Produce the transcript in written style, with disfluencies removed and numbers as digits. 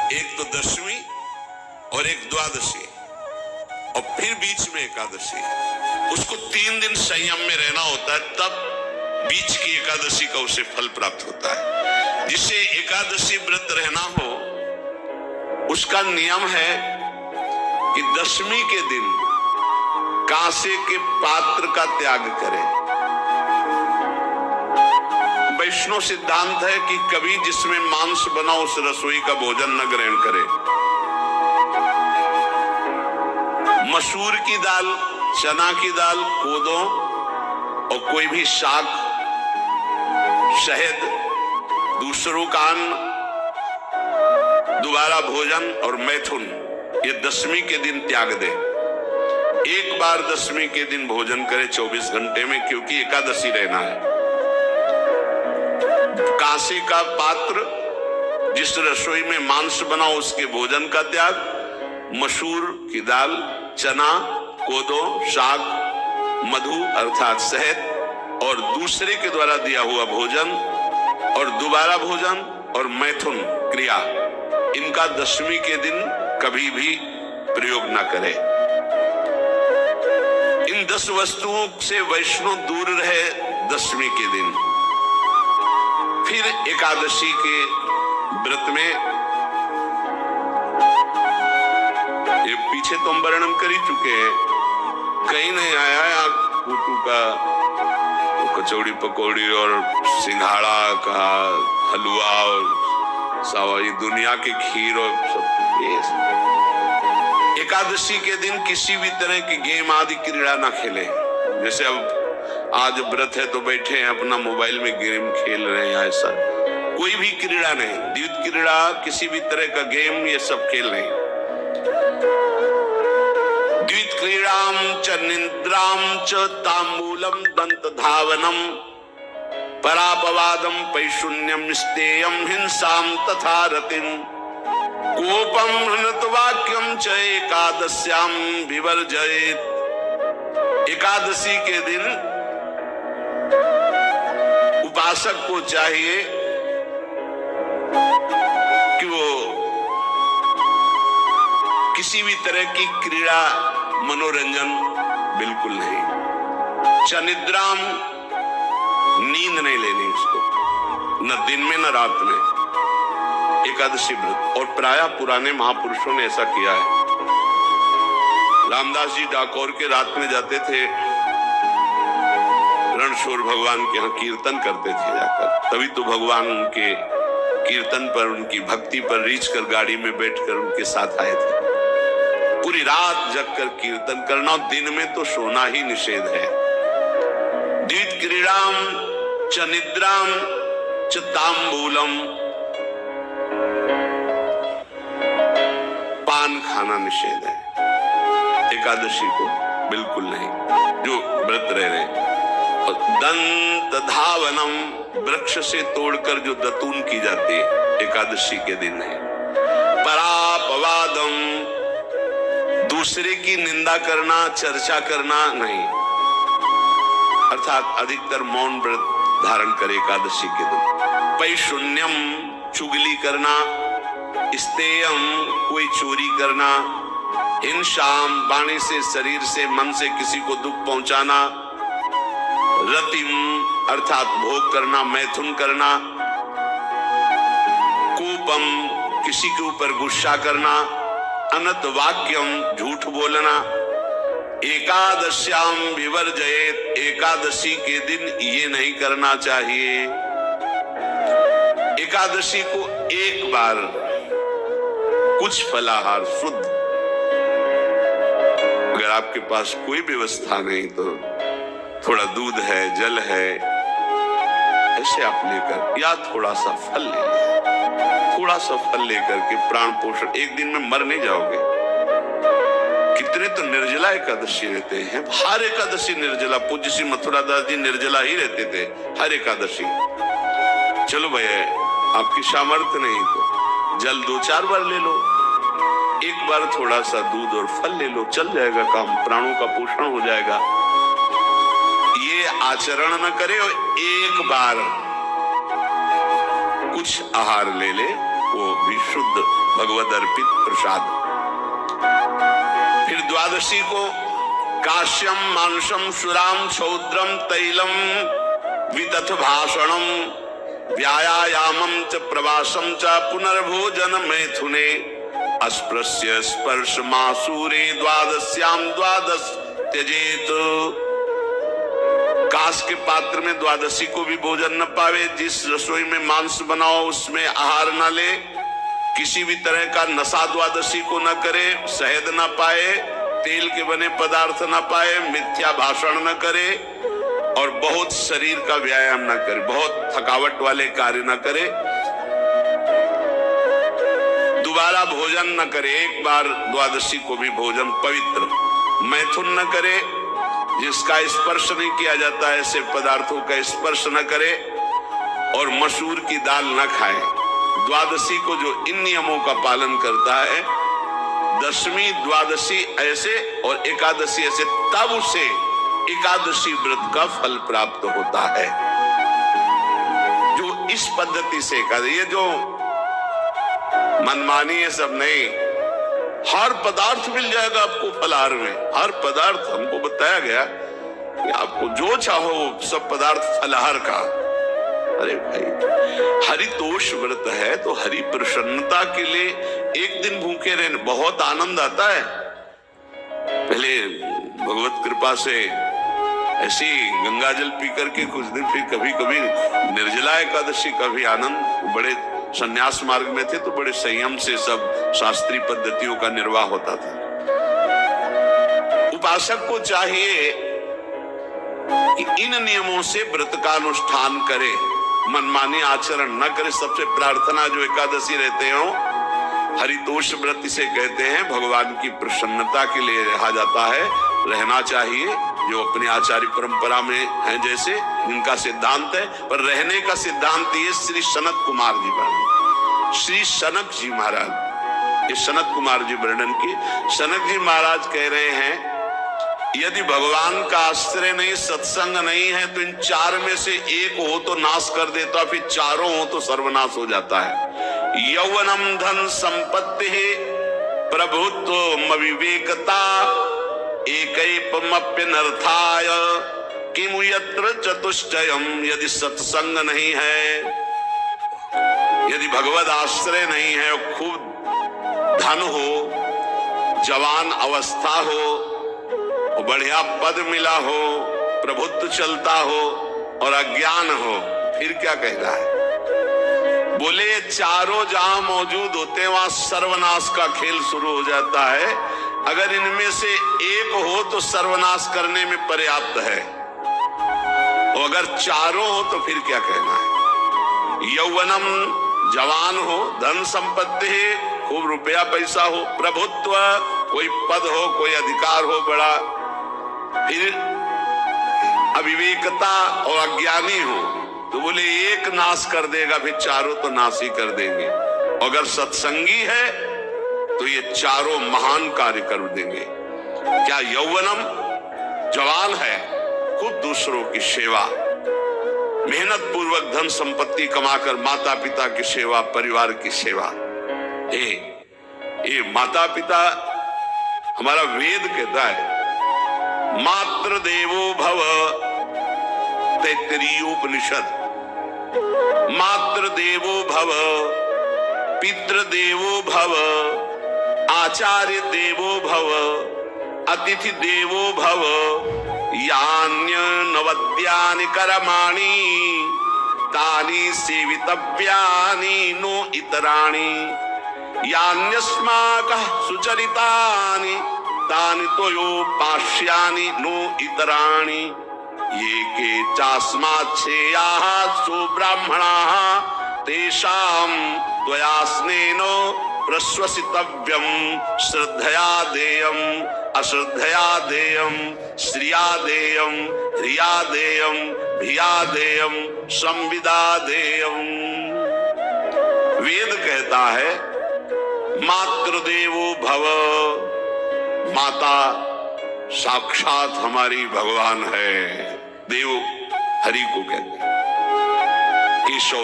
एक तो दशमी और एक द्वादशी और फिर बीच में एकादशी। उसको 3 दिन संयम में रहना होता है, तब बीच की एकादशी का उसे फल प्राप्त होता है। जिसे एकादशी व्रत रहना हो उसका नियम है कि दशमी के दिन कांसे के पात्र का त्याग करे। वैष्णव सिद्धांत है कि कभी जिसमें मांस बना उस रसोई का भोजन न ग्रहण करे। मसूर की दाल, चना की दाल, कोदो और कोई भी शाक, शहद, दूसरों का अन्न, दोबारा भोजन और मैथुन, ये दशमी के दिन त्याग दे। एक बार दशमी के दिन भोजन करे 24 घंटे में, क्योंकि एकादशी रहना है। कांसे का पात्र, जिस रसोई में मांस बना उसके भोजन का त्याग, मसूर की दाल, चना, कोदो, शाक, मधु अर्थात शहद और दूसरे के द्वारा दिया हुआ भोजन और दोबारा भोजन और मैथुन क्रिया, इनका दशमी के दिन कभी भी प्रयोग न करे। इन 10 वस्तुओं से वैष्णव दूर रहे दशमी के दिन। फिर एकादशी के व्रत में, ये पीछे तो हम वर्णन कर ही चुके हैं, कहीं नहीं आया है कूटू का कचौड़ी पकौड़ी और सिंघाड़ा का हलवा और सावाई दुनिया के खीर और सब। एकादशी के दिन किसी भी तरह की गेम आदि क्रीड़ा ना खेले। जैसे अब आज व्रत है तो बैठे हैं अपना मोबाइल में गेम खेल रहे हैं, ऐसा कोई भी क्रीड़ा नहीं। द्वैत क्रीड़ा, किसी भी तरह का गेम, ये सब खेल नहीं। द्वैत क्रीड़ाम च निद्राम च तांबूलम दंत धावनम परापवादम पैशून्यम स्तेयम हिंसाम तथा रतिम कोपम हृतवाक्यम च एकादश्याम विवर्जयेत्। एकादशी के दिन उपासक को चाहिए कि वो किसी भी तरह की क्रीड़ा, मनोरंजन बिल्कुल नहीं। चनिद्राम, नींद नहीं लेनी उसको, न दिन में न रात में। एकादशी व्रत, और प्रायः पुराने महापुरुषों ने ऐसा किया है। रामदास जी डाकोर के रात में जाते थे, रणछोड़ भगवान के यहाँ कीर्तन करते थे जाकर। तभी तो भगवान उनके कीर्तन पर, उनकी भक्ति पर रीझ कर गाड़ी में बैठकर उनके साथ आए थे। पूरी रात जगकर कीर्तन करना, और दिन में तो सोना ही निषेध है। द्वैत क्रीड़ाम च निद्राम च तांबूलम, पान खाना निषेध है एकादशी को, बिल्कुल नहीं, जो व्रत रह रहे। और दंत धावनम, वृक्ष से तोड़कर जो दतून की जाती है एकादशी के दिन है। परापवादम, दूसरे की निंदा करना, चर्चा करना नहीं, अर्थात अधिकतर मौन व्रत धारण करे एकादशी के दिन। पैशून्यम, चुगली करना। स्तेयम, कोई चोरी करना। हिंसाम, वाणी से, शरीर से, मन से किसी को दुख पहुंचाना। रतिम, अर्थात भोग करना, मैथुन करना। कोपम, किसी के ऊपर गुस्सा करना। अनत वाक्यम, झूठ बोलना। एकादश्याम विवर्जयेत्, एकादशी के दिन ये नहीं करना चाहिए। एकादशी को एक बार कुछ फलाहार शुद्ध, अगर आपके पास कोई व्यवस्था नहीं तो थोड़ा दूध है, जल है, ऐसे आप लेकर, या थोड़ा सा फल ले लें, थोड़ा सा फल लेकर के प्राण पोषण, एक दिन में मर नहीं जाओगे। कितने तो निर्जला एकादशी रहते हैं, हर एकादशी निर्जला। पूज्य श्री मथुरा दास जी निर्जला ही रहते थे हर एकादशी। चलो भैया, आपकी सामर्थ्य नहीं तो जल 2-4 बार ले लो, एक बार थोड़ा सा दूध और फल ले लो, चल जाएगा काम, प्राणों का पोषण हो जाएगा। ये आचरण न करे और एक बार कुछ आहार ले ले, वो भी शुद्ध भगवद अर्पित प्रसाद। फिर द्वादशी को काश्यम मांसम सुराम क्षौद्रम तैलम विदथ भाषणम व्यायामम च प्रवासम च पुनर्भोजन मैथुने अस्पृश्य स्पर्श मासूरे द्वादश्याम द्वादश त्यजेत। कांस के पात्र में द्वादशी को भी भोजन न पावे, जिस रसोई में मांस बनाओ उसमें आहार न ले, किसी भी तरह का नशा द्वादशी को न करे, शहद न पाए, तेल के बने पदार्थ न पाए, मिथ्या भाषण न करे और बहुत शरीर का व्यायाम न करे, बहुत थकावट वाले कार्य न करे, दोबारा भोजन न करे, एक बार द्वादशी को भी भोजन पवित्र, मैथुन न करे, जिसका स्पर्श नहीं किया जाता है ऐसे पदार्थों का स्पर्श न करे और मसूर की दाल न खाए। द्वादशी को जो इन नियमों का पालन करता है, दशमी द्वादशी ऐसे और एकादशी ऐसे, तब उसे एकादशी व्रत का फल प्राप्त होता है। जो इस पद्धति से ये जो मनमानी है सब नहीं, हर पदार्थ मिल जाएगा आपको फलाहार में, हर पदार्थ हमको बताया गया कि आपको जो चाहो सब पदार्थ फलाहार का। अरे भाई, हरितोष व्रत है तो हरि प्रसन्नता के लिए एक दिन भूखे रहने बहुत आनंद आता है। पहले भगवत कृपा से ऐसी गंगा जल पी करके कुछ दिन, फिर कभी कभी निर्जला एकादशी का भी आनंद। बड़े संन्यास मार्ग में थे तो बड़े संयम से सब शास्त्रीय पद्धतियों का निर्वाह होता था। उपासक को चाहिए कि इन नियमों से व्रत का अनुष्ठान करे, मनमानी आचरण न करे। सबसे प्रार्थना जो एकादशी रहते हो, हरितोष व्रत इसे कहते हैं, भगवान की प्रसन्नता के लिए रहा जाता है, रहना चाहिए। जो अपनी आचार्य परंपरा में है, जैसे इनका सिद्धांत है, पर रहने का सिद्धांत ये श्री सनत कुमार जी वर्णन, श्री सनक जी महाराज, ये सनत कुमार जी वर्णन की। सनक जी महाराज कह रहे हैं, यदि भगवान का आश्रय नहीं, सत्संग नहीं है, तो इन चार में से एक हो तो नाश कर देता, फिर चारों हो तो सर्वनाश हो जाता है। यौवनम धन संपत्ति प्रभुत्व विवेकता एकैपमप्यनर्थाय किमु यत्र चतुष्टयम। यदि सत्संग नहीं है, यदि भगवद आश्रय नहीं है, खूब धन हो, जवान अवस्था हो, बढ़िया पद मिला हो, प्रभुत्व चलता हो और अज्ञान हो, फिर क्या कहना है? बोले ये चारों जहां मौजूद होते हैं वहां सर्वनाश का खेल शुरू हो जाता है। अगर इनमें से एक हो तो सर्वनाश करने में पर्याप्त है, और अगर चारों हो तो फिर क्या कहना है? यौवनम, जवान हो, धन संपत्ति, खूब रुपया पैसा हो, प्रभुत्व, कोई पद हो, कोई अधिकार हो बड़ा, फिर अविवेकता और अज्ञानी हो, तो बोले एक नाश कर देगा, फिर चारों तो नाश ही कर देंगे। अगर सत्संगी है तो ये चारों महान कार्य कर देंगे। क्या यौवनम, जवान है, खुद दूसरों की सेवा, मेहनत पूर्वक धन संपत्ति कमाकर माता पिता की सेवा, परिवार की सेवा। ये माता पिता, हमारा वेद कहता है, मातृ देवो भव, तैत्तरीय उपनिषद, मातृ देवो भव, पितृ देवो भव, आचार्य देवो भव, अतिथि देवो भव, यान्य नवद्यानि कर्माणि तानि सेवितव्यानि नो इतराणि, यान्यस्माकः सुचरितानि तानि त्वयोपास्यानि नो इतराणि, ये के चास्माच्छेयाः सुब्राह्मणाः तेषां त्वयास्नेन प्रश्वसितव्यं, श्रद्धया देयं, अश्रद्धया देयं, श्रिया देयं, ह्रिया देयं, भिया देयं, संविदा देयं। वेद कहता है मातृदेवो भव, माता साक्षात हमारी भगवान है। देव हरि को कहते हैं। केशव